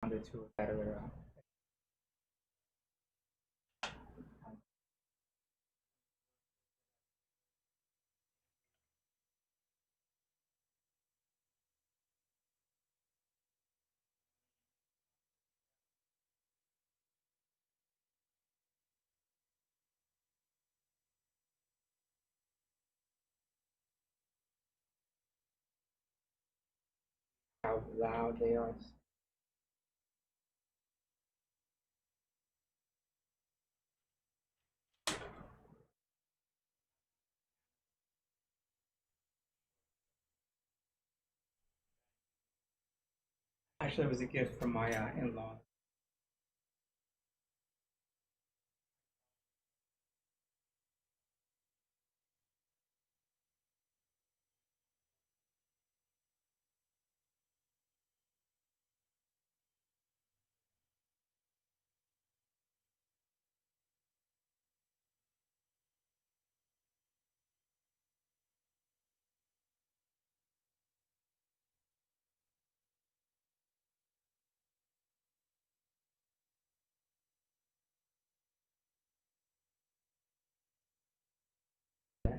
responded to a better how loud they are. Actually, it was a gift from my in-laws.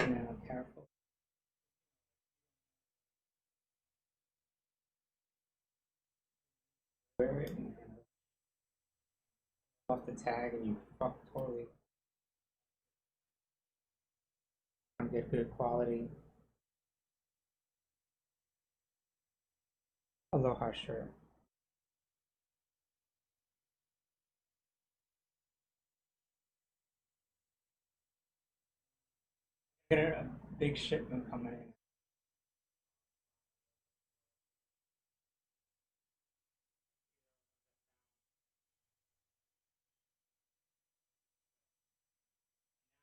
And I'm careful. Wear it and off the tag, and you fuck totally get good quality. Aloha shirt. Get a big shipment coming in.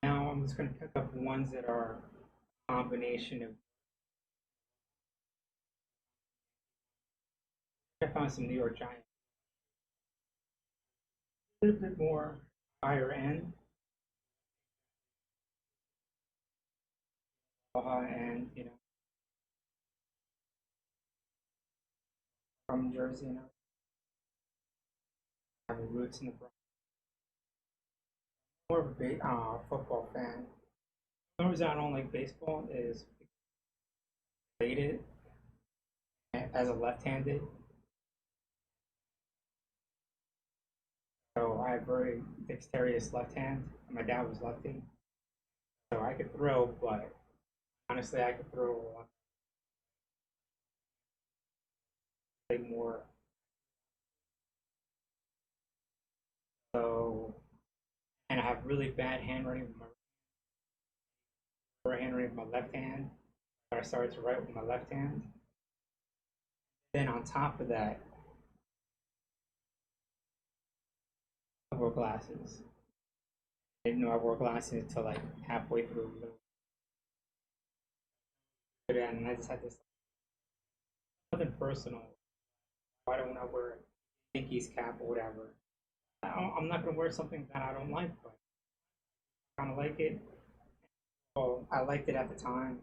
Now I'm just gonna pick up ones that are a combination of. I found some New York Giants, a little bit more higher end, and from Jersey, have roots in the Bronx. More of a football fan. The reason I don't like baseball is played it as a left-handed, so I have very dexterous left hand. My dad was lefty, so I could throw, but honestly, I could throw a lot more. So, and I have really bad handwriting with my handwriting with my left hand. But I started to write with my left hand. Then on top of that, I wore glasses. I didn't know I wore glasses until like halfway through. And I just had this nothing personal. Why don't I wear a Yankees cap or whatever? I'm not gonna wear something that I don't like, but I kind of like it. Well, I liked it at the time.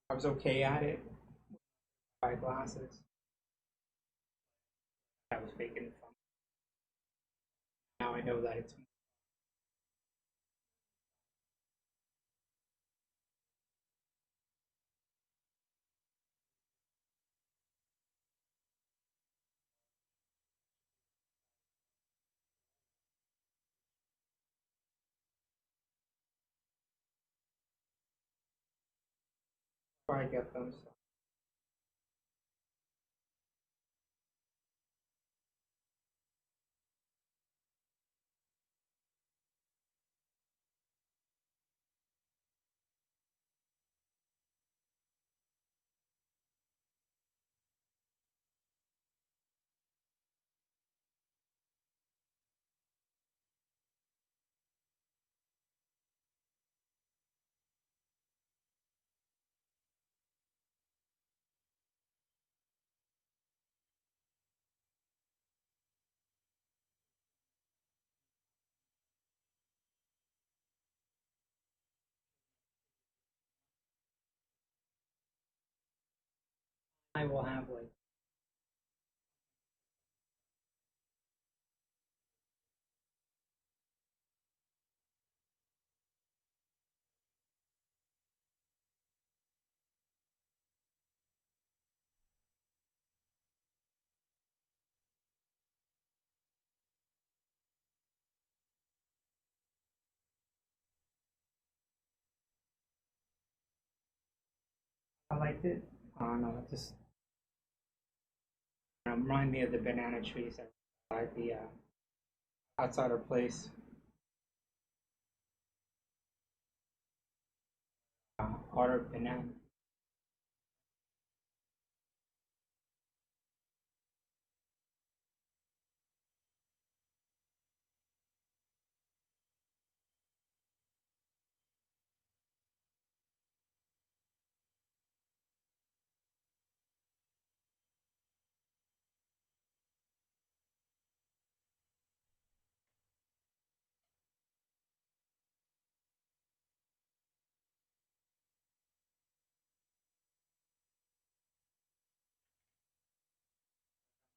I was okay at it. Buy glasses. I was making fun. Now I know that it's where I get them. So I will have like I liked it. I don't know, it just remind me of the banana trees outside the outside our place. Order banana.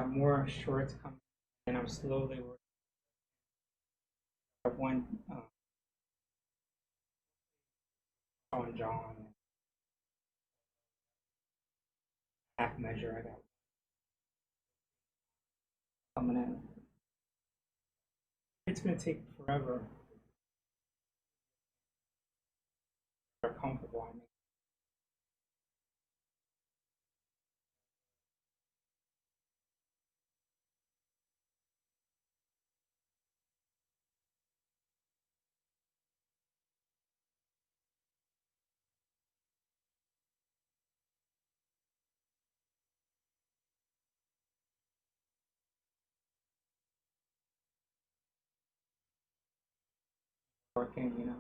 More shorts coming, and I'm slowly working up one on John half measure. I got coming in. It's gonna take forever. They're comfortable. I mean, working, you know.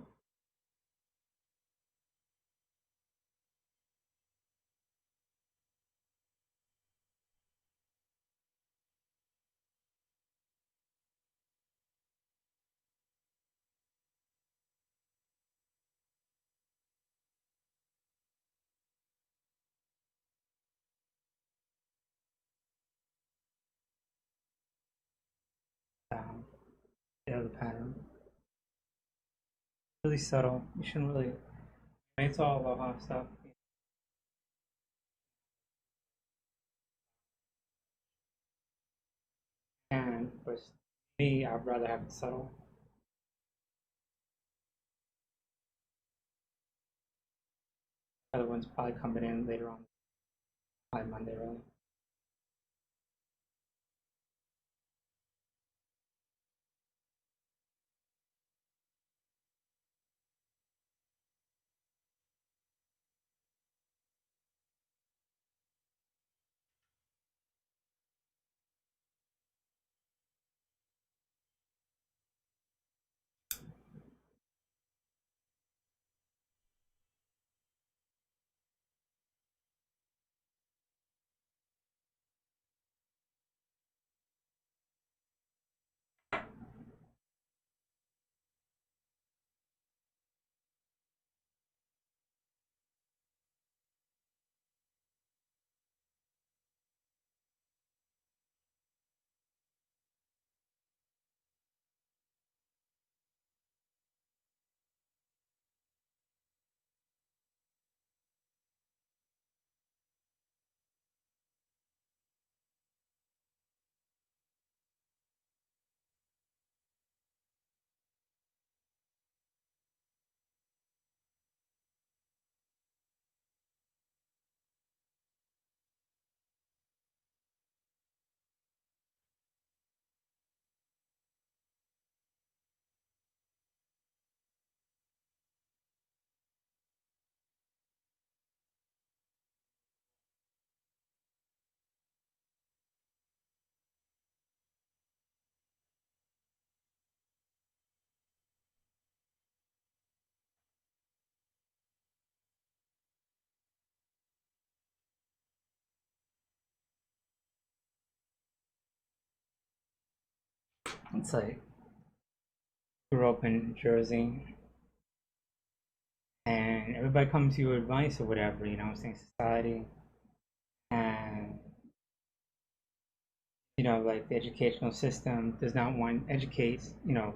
The other pattern. Really subtle. You shouldn't really. It's all aloha stuff. And for me, I'd rather have it subtle. The other one's probably coming in later on, probably Monday, really. It's like grew up in Jersey, and everybody comes to you with advice or whatever. You know, what I'm saying society, and you know, like the educational system does not want educate, you know,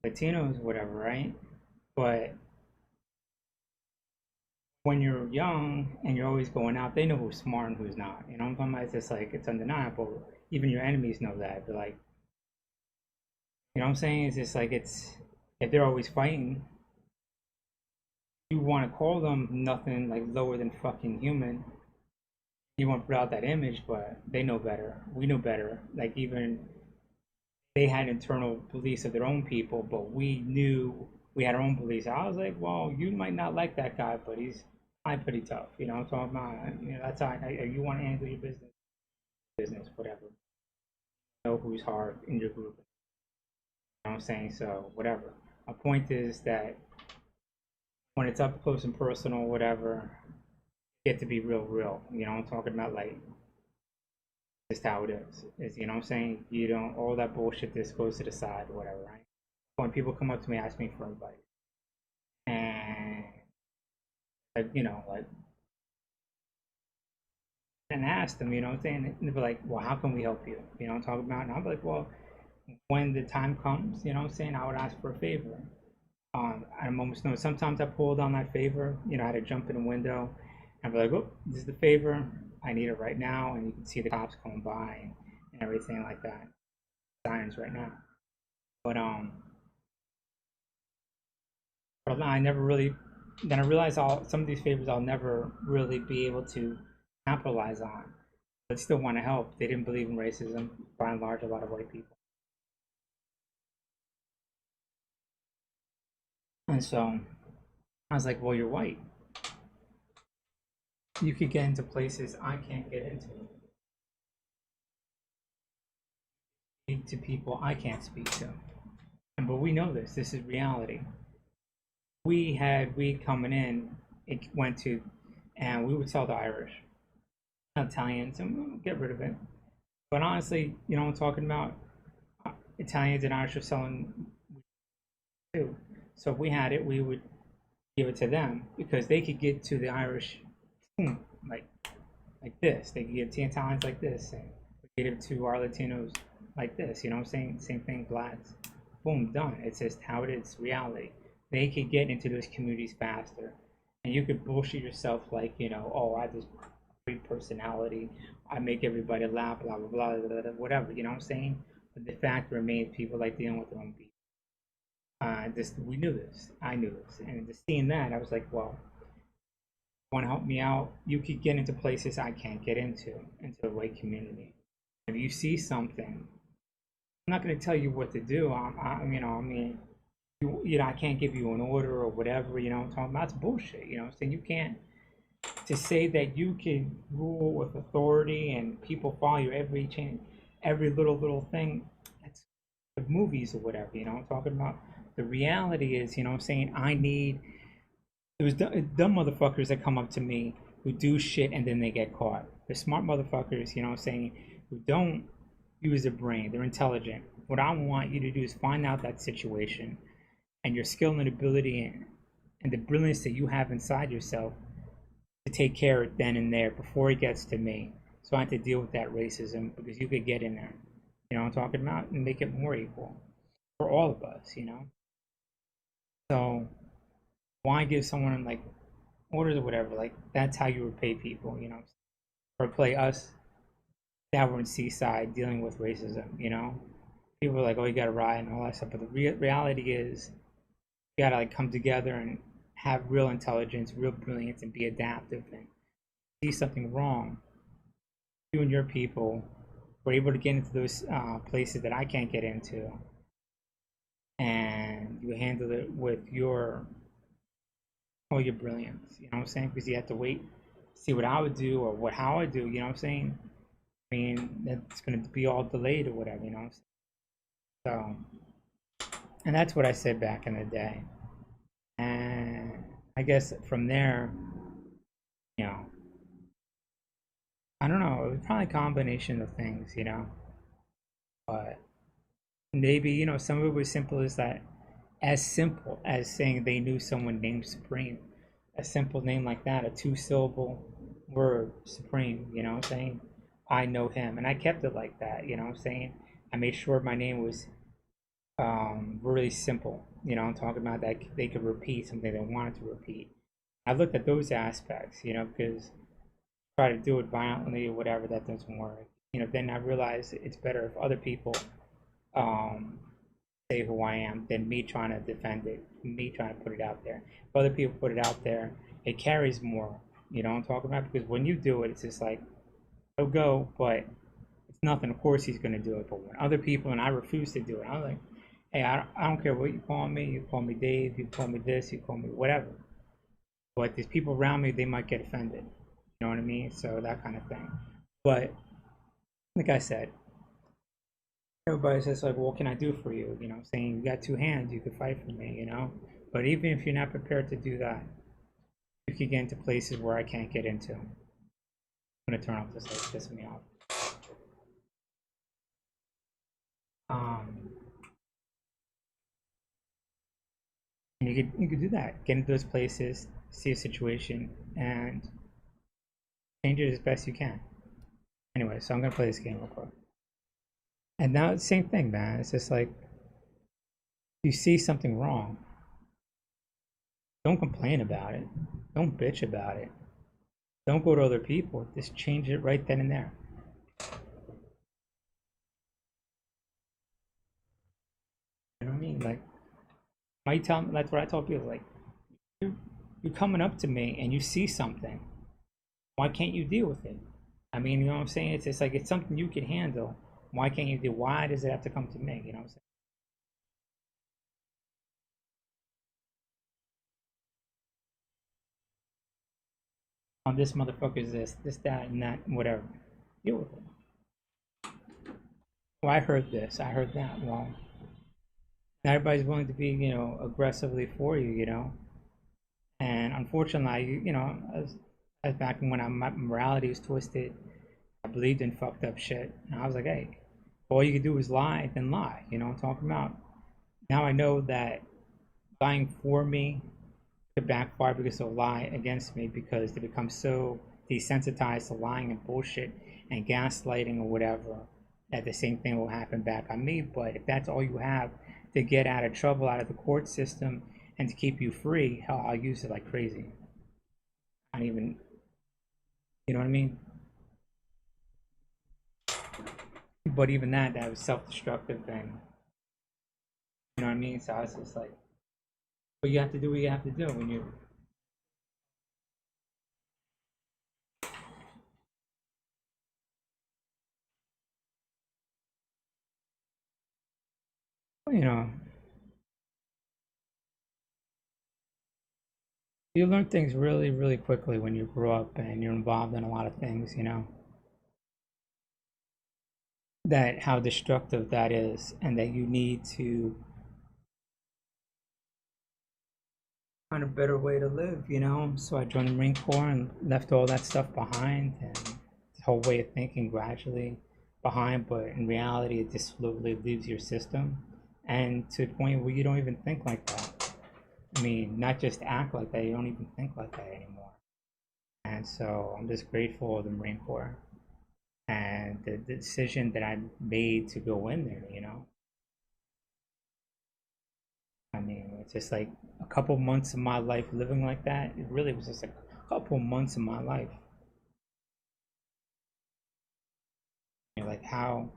Latinos, whatever, right? But when you're young and you're always going out, they know who's smart and who's not. You know what I'm talking about? It's just like it's undeniable. Even your enemies know that. They're like, you know what I'm saying? It's just like it's if they're always fighting, You want to call them nothing like lower than fucking human. You want to put out that image, but they know better. We know better. Like even they had internal beliefs of their own people, but we knew we had our own beliefs. I was like, well, you might not like that guy, but he's I'm pretty tough, you know. So I'm not, you know, that's how you want to handle your business, whatever. Know who's hard in your group. You know what I'm saying? So whatever. My point is that when it's up close and personal, whatever, you get to be real, real. You know, I'm talking about like just how it is. Is you know what I'm saying? You don't all that bullshit just goes to the side, whatever, right? When people come up to me, ask me for advice, and like like and ask them, you know what I'm saying? And they'll be like, well, how can we help you? You know what I'm talking about? And I'll be like, well, when the time comes, you know what I'm saying, I would ask for a favor. At a moment's notice. Sometimes I pulled on that favor, I had to jump in the window and be like, oh, this is the favor. I need it right now. And you can see the cops going by and everything like that. Signs right now. But but I never really then I realized all some of these favors I'll never really be able to capitalize on. But still want to help. They didn't believe in racism, by and large, a lot of white people. And so I was like, well, you're white. You could get into places I can't get into. Speak to people I can't speak to. But we know this. This is reality. We had weed coming in. It went to, and we would sell to Irish, Italians, and we'll get rid of it. But honestly, you know what I'm talking about? Italians and Irish are selling too. So if we had it, we would give it to them because they could get to the Irish like this. They could get to Italians like this, and we get it to our Latinos like this. You know what I'm saying? Same thing, blacks. Boom, done. It's just how it is, reality. They could get into those communities faster. And you could bullshit yourself like, oh, I have this great personality. I make everybody laugh, blah, blah, blah, blah, blah, whatever. You know what I'm saying? But the fact remains people like dealing with their own people. We knew this. I knew this. And just seeing that, I was like, well, want to help me out? You could get into places I can't get into the white community. If you see something, I'm not going to tell you what to do. I mean, I can't give you an order or whatever. You know, I'm talking about that's bullshit. You know, I'm saying you can't to say that you can rule with authority and people follow you every change, every little thing. That's the movies or whatever. You know, I'm talking about the reality is. You know, I'm saying I need. There's dumb motherfuckers that come up to me who do shit and then they get caught. They're smart motherfuckers. You know, what I'm saying who don't use their brain. They're intelligent. What I want you to do is find out that situation and your skill and ability and the brilliance that you have inside yourself to take care of it then and there before it gets to me. So I have to deal with that racism because you could get in there. You know what I'm talking about? And make it more equal for all of us. So why give someone like orders or whatever? Like that's how you repay people. Or play us that were in Seaside dealing with racism. People are like, oh, you got to riot and all that stuff. But the reality is you got to like come together and have real intelligence, real brilliance, and be adaptive and see something wrong. You and your people were able to get into those places that I can't get into, and you handle it with all your brilliance. You know what I'm saying? Because you have to wait, see what I would do or how I do. You know what I'm saying? I mean, that's going to be all delayed or whatever. You know what I'm saying? So, and that's what I said back in the day. And I guess from there, you know, I don't know. It was probably a combination of things. But maybe, some of it was simple as that, as simple as saying they knew someone named Supreme. A simple name like that, a two-syllable word, Supreme, what I'm saying? I know him. And I kept it like that, what I'm saying? I made sure my name was really simple. I'm talking about that they could repeat something they wanted to repeat. I looked at those aspects, because try to do it violently or whatever, that doesn't work. Then I realized it's better if other people say who I am than me trying to defend it, me trying to put it out there. If other people put it out there, it carries more. You know what I'm talking about? Because when you do it, it's just like, he'll go, but it's nothing. Of course he's going to do it. But when other people, and I refuse to do it, I'm like, hey, I don't care what you call me. You call me Dave, you call me this, you call me whatever. But these people around me, they might get offended. You know what I mean? So that kind of thing. But like I said, everybody's just like, well, what can I do for you? You know, saying you got two hands, you could fight for me, you know? But even if you're not prepared to do that, you could get into places where I can't get into. I'm gonna turn off this light, piss me off. Um, and you could do that. Get into those places, see a situation, and change it as best you can. Anyway, so I'm gonna play this game real quick. And now it's the same thing, man. It's just like you see something wrong, don't complain about it. Don't bitch about it. Don't go to other people. Just change it right then and there. You know what I mean? Like, my tell that's what I tell people. Like, you're, you're coming up to me and you see something. Why can't you deal with it? I mean, you know what I'm saying? It's just like it's something you can handle. Why can't you do? Why does it have to come to me? You know what I'm saying? On this motherfucker's this, that, and that, whatever. Deal with it. Well, I heard this. I heard that. Well, not everybody's willing to be, aggressively for you, And unfortunately, as back when my morality was twisted, I believed in fucked up shit. And I was like, hey, all you can do is lie, then lie. You know what I'm talking about? Now I know that lying for me could backfire because they'll lie against me because they become so desensitized to lying and bullshit and gaslighting or whatever that the same thing will happen back on me. But if that's all you have to get out of trouble, out of the court system, and to keep you free, hell, I'll use it like crazy. I don't even, you know what I mean? But even that was self-destructive thing. You know what I mean? So I was just like, but you have to do what you have to do when you know, you learn things really, really quickly when you grow up and you're involved in a lot of things, that how destructive that is and that you need to find a better way to live, So I joined the Marine Corps and left all that stuff behind and the whole way of thinking gradually behind, but in reality it just slowly leaves your system and to the point where you don't even think like that. I mean, not just act like that, you don't even think like that anymore. And so I'm just grateful of the Marine Corps and the decision that I made to go in there. I mean, it's just like a couple months of my life living like that. It really was just a couple months of my life. Like, how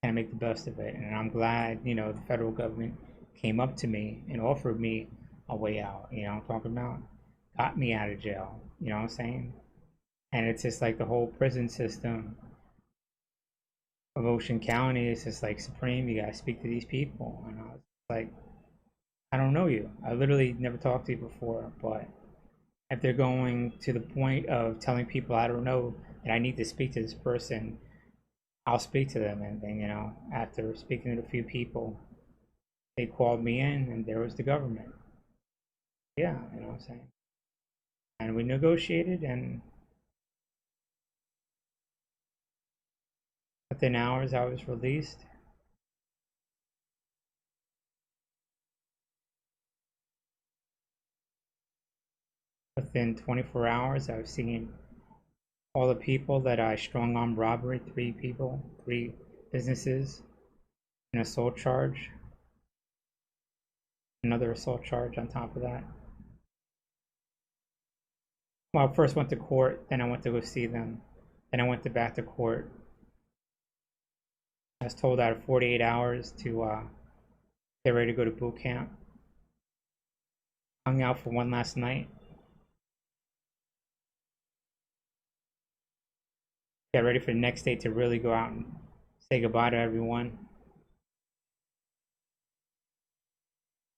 can I make the best of it? And I'm glad, the federal government came up to me and offered me a way out. You know what I'm talking about? Got me out of jail. You know what I'm saying? And it's just like the whole prison system of Ocean County is just like supreme. You gotta speak to these people. And I was like, I don't know you. I literally never talked to you before, but if they're going to the point of telling people I don't know that I need to speak to this person, I'll speak to them. And then, after speaking to a few people, they called me in and there was the government. Yeah, you know what I'm saying? And we negotiated, and within hours I was released. Within 24 hours I was seeing all the people that I strung on robbery, 3 people, 3 businesses, an assault charge, another assault charge on top of that. Well, I first went to court, then I went to go see them, then I went back to court. I was told I had 48 hours to get ready to go to boot camp. Hung out for one last night. Get ready for the next day to really go out and say goodbye to everyone.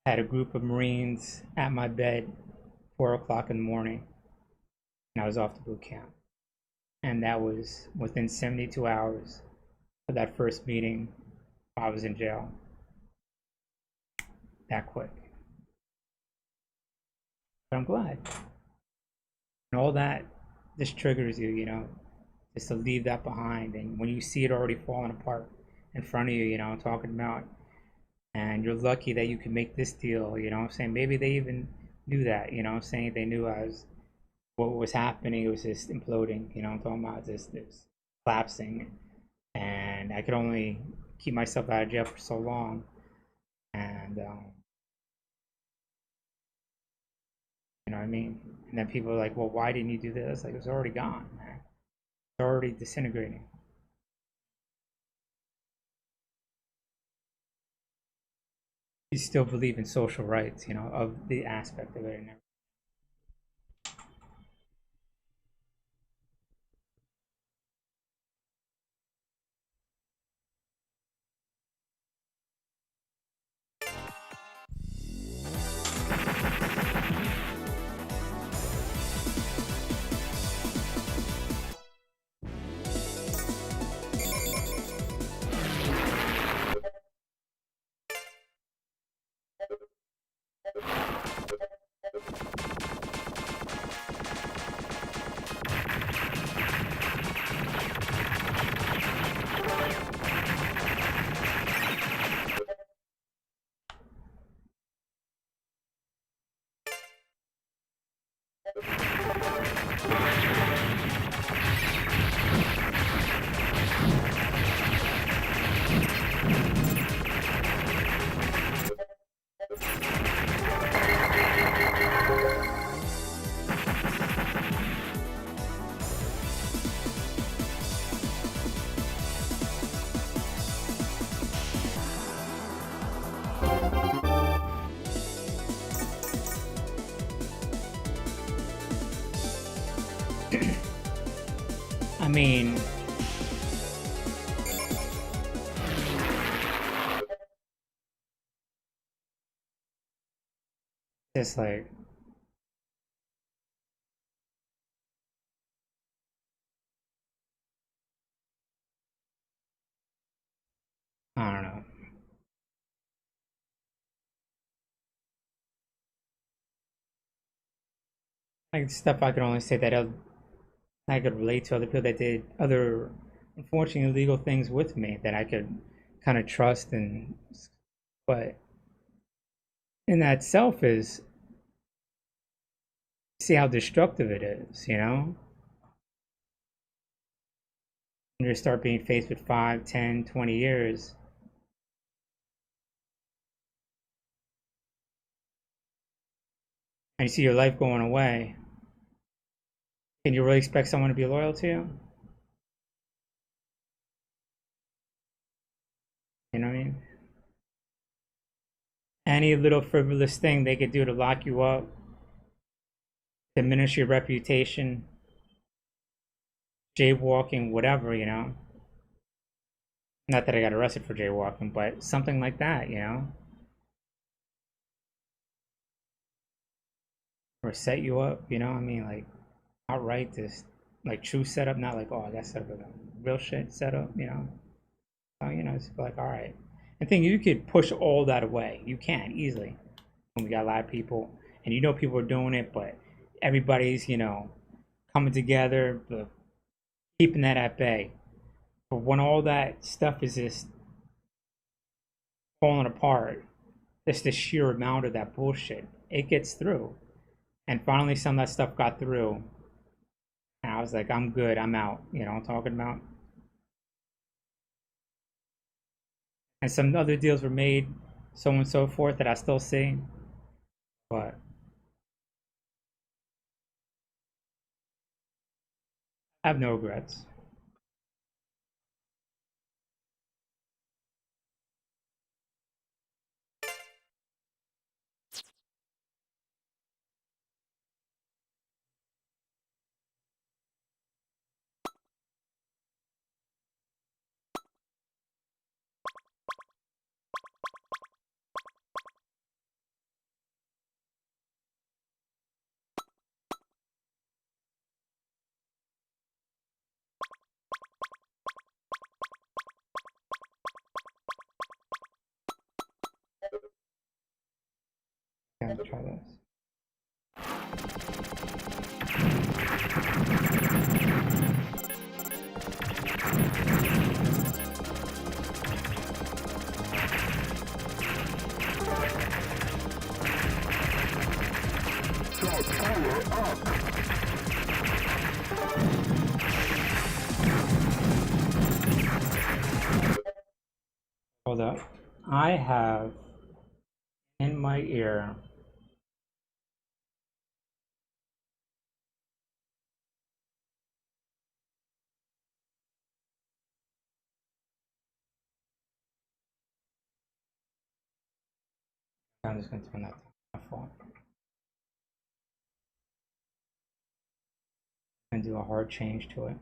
Had a group of Marines at my bed, 4 o'clock in the morning, and I was off to boot camp. And that was within 72 hours of that first meeting. I was in jail. That quick. But I'm glad. And all that just triggers you, just to leave that behind. And when you see it already falling apart in front of you, talking about, and you're lucky that you can make this deal, I'm saying? Maybe they even knew that, I'm saying? They knew what was happening. It was just imploding, I'm talking about this collapsing. And I could only keep myself out of jail for so long. And, you know what I mean? And then people are like, well, why didn't you do this? Like, it was already gone, man. It's already disintegrating. You still believe in social rights, of the aspect of it and everything. I mean, just like, I don't know. Like stuff I could only say that I could relate to other people that did other, unfortunately, illegal things with me that I could kind of trust but in that self is see how destructive it is, When you start being faced with 5, 10, 20 years, and you see your life going away, can you really expect someone to be loyal to you? You know what I mean? Any little frivolous thing they could do to lock you up, diminish your reputation, jaywalking, whatever, Not that I got arrested for jaywalking, but something like that. Or set you up, I mean, like, outright, this, like, true setup, not like, oh, I got set up with a real shit setup. So, it's like, all right. And thing, you could push all that away. You can easily. When we got a lot of people, and people are doing it, but everybody's, coming together, but keeping that at bay. But when all that stuff is just falling apart, just the sheer amount of that bullshit, it gets through. And finally, some of that stuff got through. And I was like, I'm good, I'm out. You know what I'm talking about? And some other deals were made, so on and so forth, that I still see. But I have no regrets. this. Hold up. I have in my ear I'm just going to turn that off. And do a hard change to it.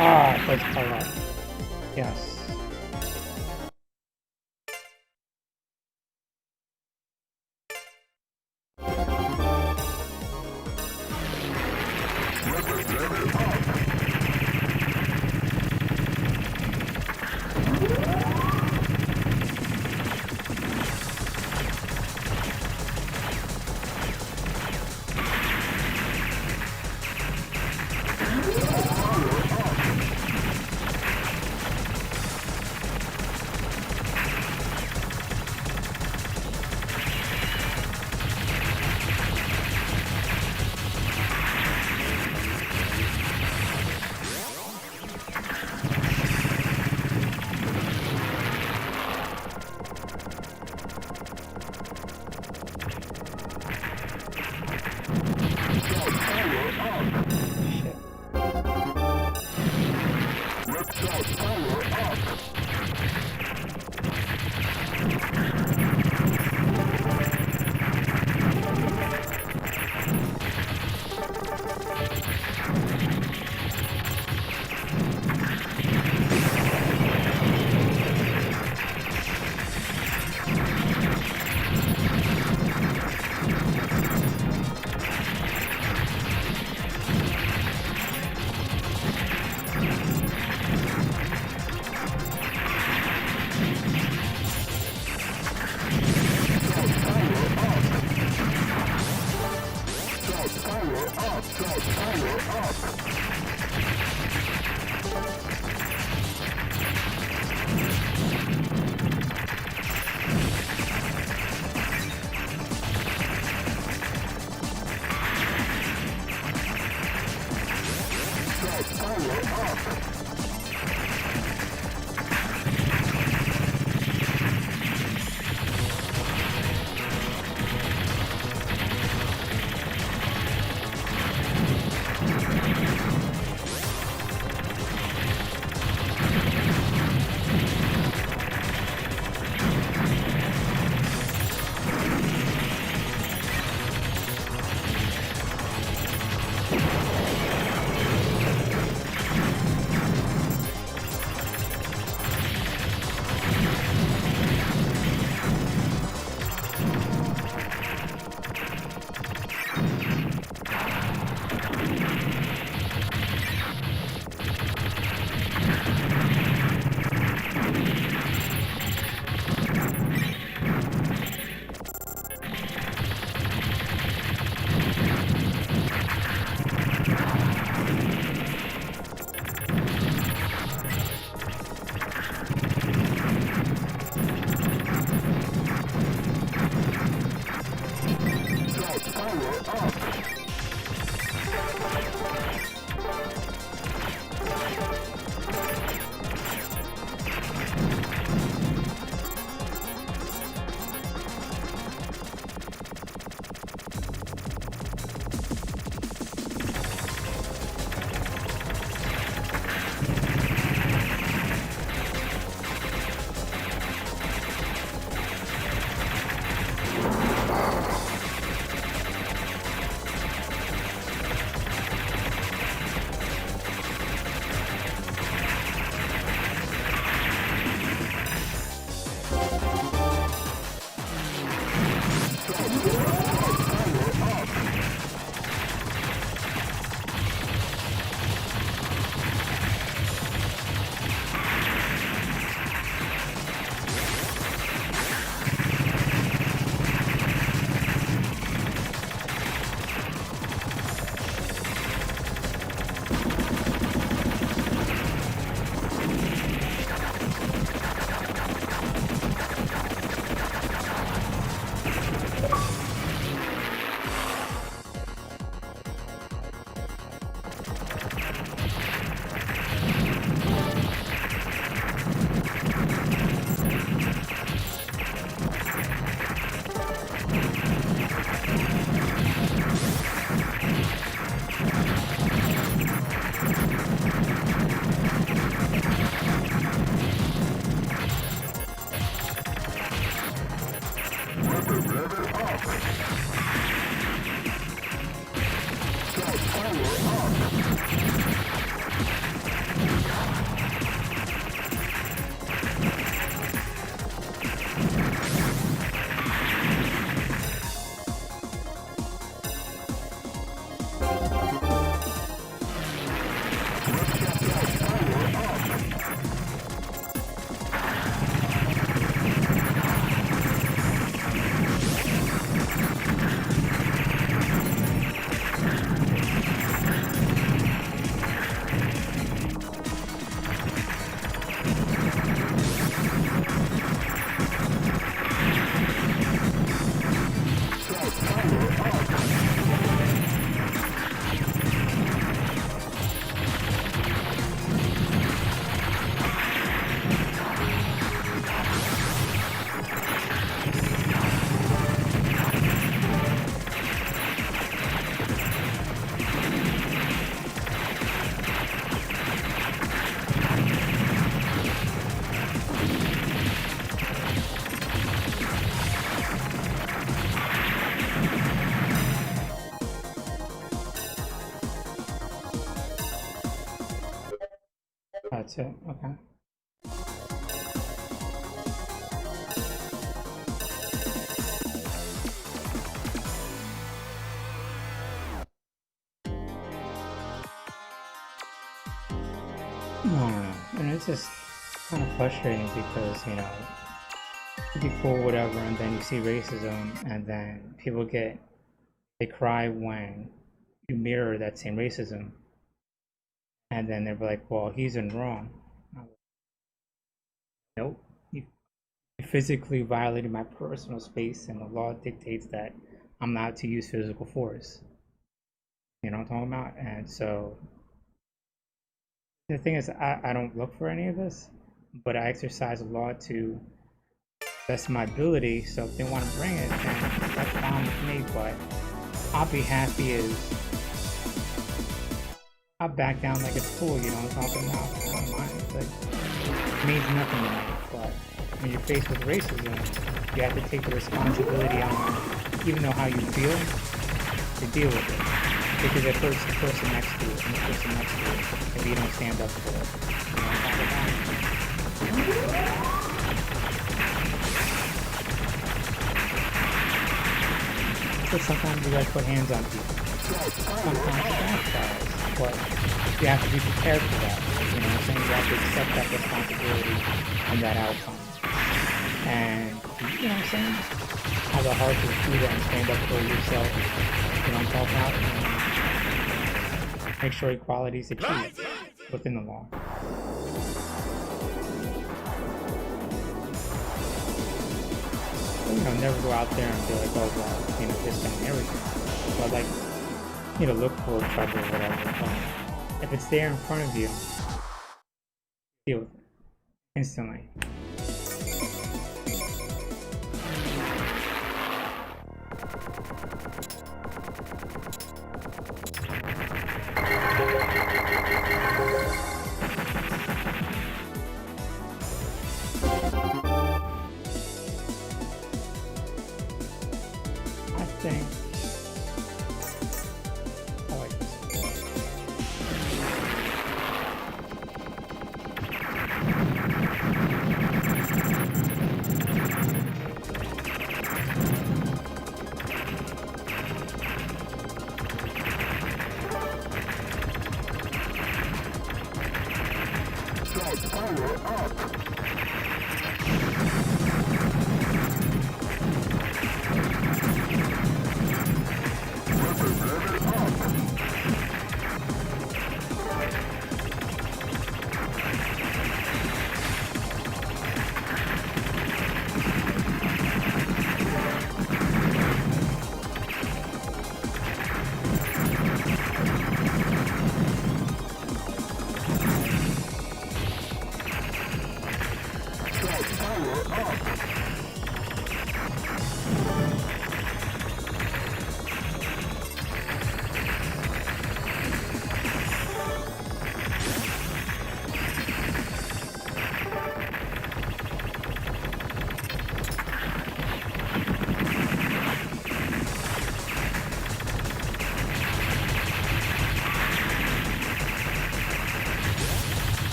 Ah, let's power up. Yes. That's it. Okay. I don't know. And it's just kind of frustrating because, you be cool, whatever, and then you see racism, and then they cry when you mirror that same racism, and then they're like, well, he's in wrong. Nope. You physically violated my personal space, and the law dictates that I'm not to use physical force. You know what I'm talking about? And so the thing is, I don't look for any of this, but I exercise law to best my ability. So if they want to bring it, then that's fine with me. But I'll be happy as I'll back down like it's cool. You know what I'm talking about? I don't mind. It's like, it means nothing to me. But when you're faced with racism, you have to take the responsibility on, even though how you feel, to deal with it. Because it hurts the person next to you, and the person next to you, if you don't stand up for it. You know what I'm talking about? So sometimes you guys put hands on people. Sometimes it backfires, but you have to be prepared for that. You know what I'm saying? You have to accept that responsibility and that outcome. And, you know what I'm saying? Have the heart to do that and stand up for yourself. You know what I'm talking about? And make sure equality is achieved within the law. Never go out there and be like, oh, well, this and everything. But like, look for trouble or whatever. But if it's there in front of you, deal with it instantly.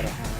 gotta have.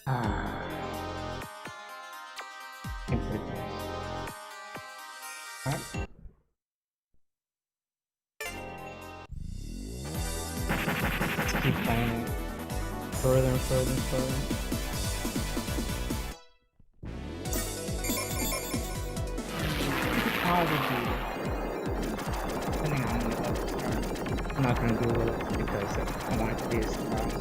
Ah. Seems pretty close. Alright. Let's keep playing it further and further and further. Probably do, depending on how many levels there are. I'm not gonna Google it because I want it to be a surprise.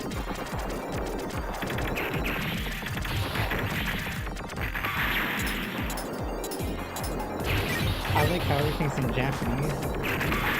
I like how everything's in Japanese.